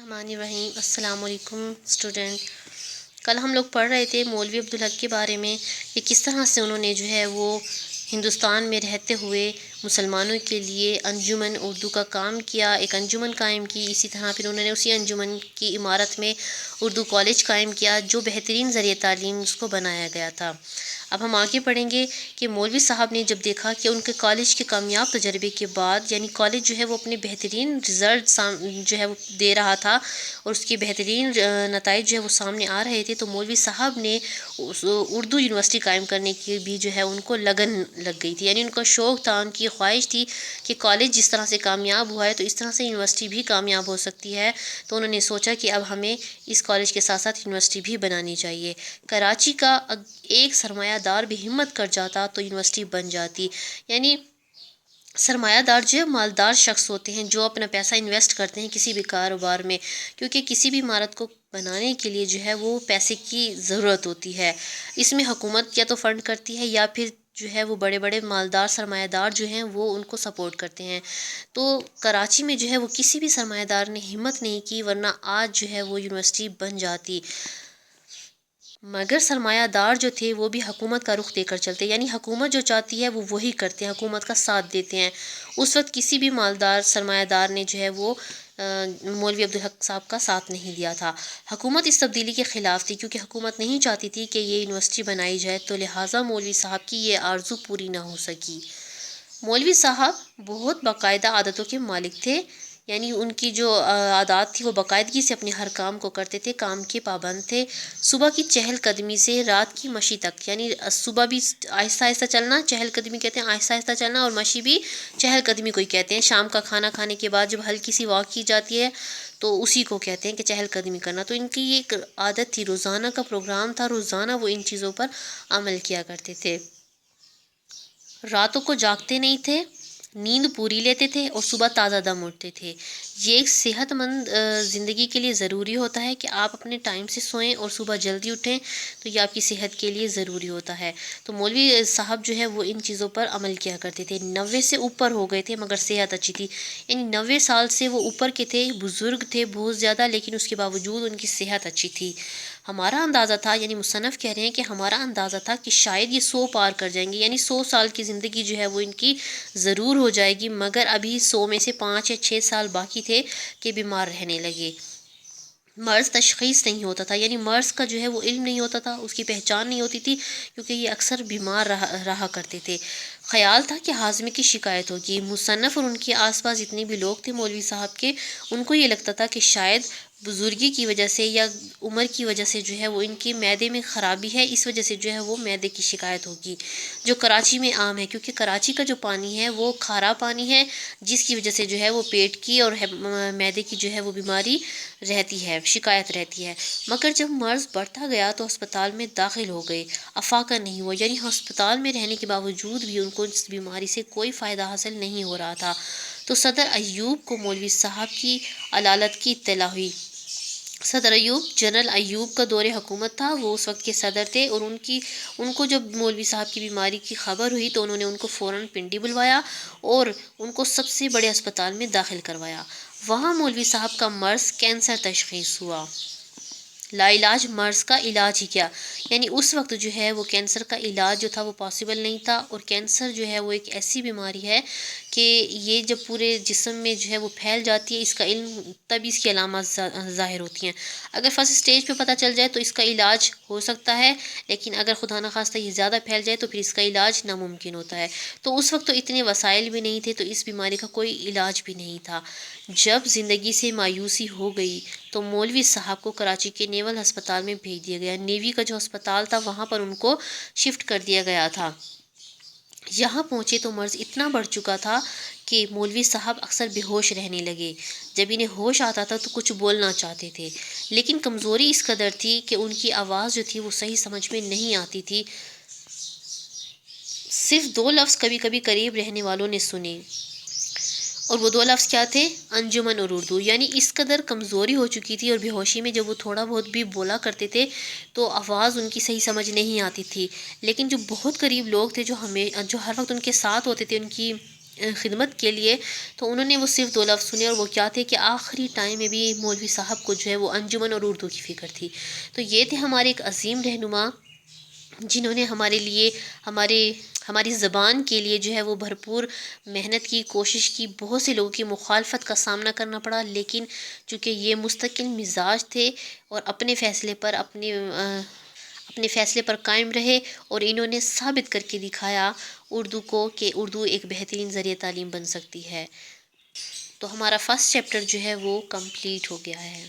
रहीम अस्सलाम वालेकुम स्टूडेंट। कल हम लोग पढ़ रहे थे मौलवी अब्दुल हक के बारे में कि किस तरह से उन्होंने जो है वो हिंदुस्तान में रहते हुए मुसलमानों के लिए अंजुमन उर्दू का काम किया, एक अंजुमन कायम की। इसी तरह फिर उन्होंने उसी अंजुमन की इमारत में उर्दू कॉलेज कायम किया जो बेहतरीन ज़रिए तालीम उसको बनाया गया था। अब हम आगे पढ़ेंगे कि मौलवी साहब ने जब देखा कि उनके कॉलेज के कामयाब तजर्बे के बाद, यानी कॉलेज जो है वो अपने बेहतरीन रिज़ल्ट जो है वो दे रहा था और उसके बेहतरीन नताइज जो है वो सामने आ रहे थे, तो मौलवी साहब ने उर्दू यूनिवर्सिटी कायम करने की भी जो है उनको लगन लग गई थी। यानी उनका शौक़ था, उनकी ख्वाहिश थी कि कॉलेज जिस तरह से कामयाब हुआ है तो इस तरह से यूनिवर्सिटी भी कामयाब हो सकती है। तो उन्होंने सोचा कि अब हमें इस कॉलेज के साथ साथ यूनिवर्सिटी भी बनानी चाहिए। कराची का एक सरमायादार भी हिम्मत कर जाता तो यूनिवर्सिटी बन जाती। यानी सरमायादार जो है मालदार शख्स होते हैं जो अपना पैसा इन्वेस्ट करते हैं किसी भी कारोबार में, क्योंकि किसी भी इमारत को बनाने के लिए जो है वो पैसे की ज़रूरत होती है। इसमें हुकूमत या तो फ़ंड करती है या फिर जो है वो बड़े बड़े मालदार सरमायादार जो हैं वो उनको सपोर्ट करते हैं। तो कराची में जो है वो किसी भी सरमायादार ने हिम्मत नहीं की, वरना आज जो है वो यूनिवर्सिटी बन जाती। मगर सरमायादार जो थे वो भी हुकूमत का रुख देकर चलते, यानी हुकूमत जो चाहती है वो वही करते हैं, हुकूमत का साथ देते हैं। उस वक्त किसी भी मालदार सरमायादार ने जो है वो मौलवी अब्दुल हक साहब का साथ नहीं दिया था। हुकूमत इस तब्दीली के ख़िलाफ़ थी क्योंकि हुकूमत नहीं चाहती थी कि ये यूनिवर्सिटी बनाई जाए, तो लिहाजा मौलवी साहब की ये आरज़ू पूरी ना हो सकी। मौलवी साहब बहुत बाकायदा आदतों के मालिक थे, यानी उनकी जो आदत थी वो बाकायदगी से अपने हर काम को करते थे, काम के पाबंद थे। सुबह की चहलकदमी से रात की मशी तक, यानी सुबह भी आहिस्ता आहिस्ता चलना चहलकदमी कहते हैं, आहिस्ता आहिस्ता चलना, और मशी भी चहलकदमी को ही कहते हैं। शाम का खाना खाने के बाद जब हल्की सी वॉक की जाती है तो उसी को कहते हैं कि चहलकदमी करना। तो इनकी ये एक आदत थी, रोज़ाना का प्रोग्राम था, रोज़ाना वो इन चीज़ों पर अमल किया करते थे। रातों को जागते नहीं थे, नींद पूरी लेते थे और सुबह ताज़ा दम उठते थे। ये एक सेहतमंद ज़िंदगी के लिए ज़रूरी होता है कि आप अपने टाइम से सोएं और सुबह जल्दी उठें, तो ये आपकी सेहत के लिए ज़रूरी होता है। तो मौलवी साहब जो है वो इन चीज़ों पर अमल किया करते थे। 90 से ऊपर हो गए थे मगर सेहत अच्छी थी, यानी 90 साल से वो ऊपर के थे, बुज़ुर्ग थे बहुत ज़्यादा, लेकिन उसके बावजूद उनकी सेहत अच्छी थी। हमारा अंदाज़ा था, यानी मुसन्नफ़ कह रहे हैं कि हमारा अंदाज़ा था कि शायद ये 100 पार कर जाएंगे, यानी 100 साल की ज़िंदगी जो है वो इनकी ज़रूर हो जाएगी, मगर अभी 100 में से 5 या 6 साल बाकी थे कि बीमार रहने लगे। मर्ज़ तशख़ीस नहीं होता था, यानी मर्ज़ का जो है वो इल्म नहीं होता था, उसकी पहचान नहीं होती थी, क्योंकि ये अक्सर बीमार रहा करते थे। ख़याल था कि हाज़मे की शिकायत होगी। मुसन्नफ़ और उनके आसपास जितने भी लोग थे मौलवी साहब के, उनको ये लगता था कि शायद बुज़ुर्गी की वजह से या उम्र की वजह से जो है वो इनके मैदे में ख़राबी है, इस वजह से जो है वो मैदे की शिकायत होगी, जो कराची में आम है, क्योंकि कराची का जो पानी है वो खारा पानी है, जिसकी वजह से जो है वो पेट की और मैदे की जो है वो बीमारी रहती है, शिकायत रहती है। मगर जब मर्ज़ बढ़ता गया तो अस्पताल में दाखिल हो गए, अफाका नहीं हुआ, यानी अस्पताल में रहने के बावजूद भी उनको इस बीमारी से कोई फ़ायदा हासिल नहीं हो रहा था। तो सदर अय्यूब को मौलवी साहब की अलालत की इत्तला हुई। सदर अय्यूब, जनरल अय्यूब का दौरे हुकूमत था, वो उस वक्त के सदर थे, और उनको जब मौलवी साहब की बीमारी की खबर हुई तो उन्होंने उनको फ़ौरन पिंडी बुलवाया और उनको सबसे बड़े अस्पताल में दाखिल करवाया। वहाँ मौलवी साहब का मर्ज़ कैंसर तशख़ीस हुआ। लाइलाज मर्ज़ का इलाज ही क्या, यानी उस वक्त जो है वो कैंसर का इलाज जो था वो पॉसिबल नहीं था। और कैंसर जो है वो एक ऐसी बीमारी है कि ये जब पूरे जिस्म में जो है वो फैल जाती है, इसका इल्म तभी इसकी अलामत ज़ाहिर होती हैं। अगर फर्स्ट स्टेज पे पता चल जाए तो इसका इलाज हो सकता है, लेकिन अगर खुदा न खास्ता ये ज़्यादा फैल जाए तो फिर इसका इलाज नामुमकिन होता है। तो उस वक्त तो इतने वसाइल भी नहीं थे, तो इस बीमारी का कोई इलाज भी नहीं था। जब ज़िंदगी से मायूसी हो गई तो मौलवी साहब को कराची के नेवल अस्पताल में भेज दिया गया। नेवी का जो अस्पताल था वहाँ पर उनको शिफ्ट कर दिया गया था। यहाँ पहुँचे तो मर्ज़ इतना बढ़ चुका था कि मौलवी साहब अक्सर बेहोश रहने लगे। जब इन्हें होश आता था तो कुछ बोलना चाहते थे, लेकिन कमज़ोरी इस कदर थी कि उनकी आवाज़ जो थी वो सही समझ में नहीं आती थी। सिर्फ 2 लफ्ज़ कभी कभी करीब रहने वालों ने सुने, और वो 2 लफ्ज़ क्या थे? अंजुमन और उर्दू। यानी इस कदर कमज़ोरी हो चुकी थी और बेहोशी में जब वो थोड़ा बहुत भी बोला करते थे तो आवाज़ उनकी सही समझ नहीं आती थी। लेकिन जो बहुत करीब लोग थे, जो हर वक्त उनके साथ होते थे, उनकी خدمت کے لیے، تو انہوں نے وہ صرف 2 لفظ سنے، اور وہ کیا تھے کہ آخری ٹائم میں بھی مولوی صاحب کو جو ہے وہ انجمن اور اردو کی فکر تھی۔ تو یہ تھے ہمارے ایک عظیم رہنما، جنہوں نے ہمارے لیے ہماری زبان کے لیے جو ہے وہ بھرپور محنت کی، کوشش کی۔ بہت سے لوگوں کی مخالفت کا سامنا کرنا پڑا، لیکن چونکہ یہ مستقل مزاج تھے اور اپنے فیصلے پر قائم رہے، اور انہوں نے ثابت کر کے دکھایا اردو کو کہ اردو ایک بہترین ذریعہ تعلیم بن سکتی ہے۔ تو ہمارا فرسٹ چیپٹر جو ہے وہ کمپلیٹ ہو گیا ہے۔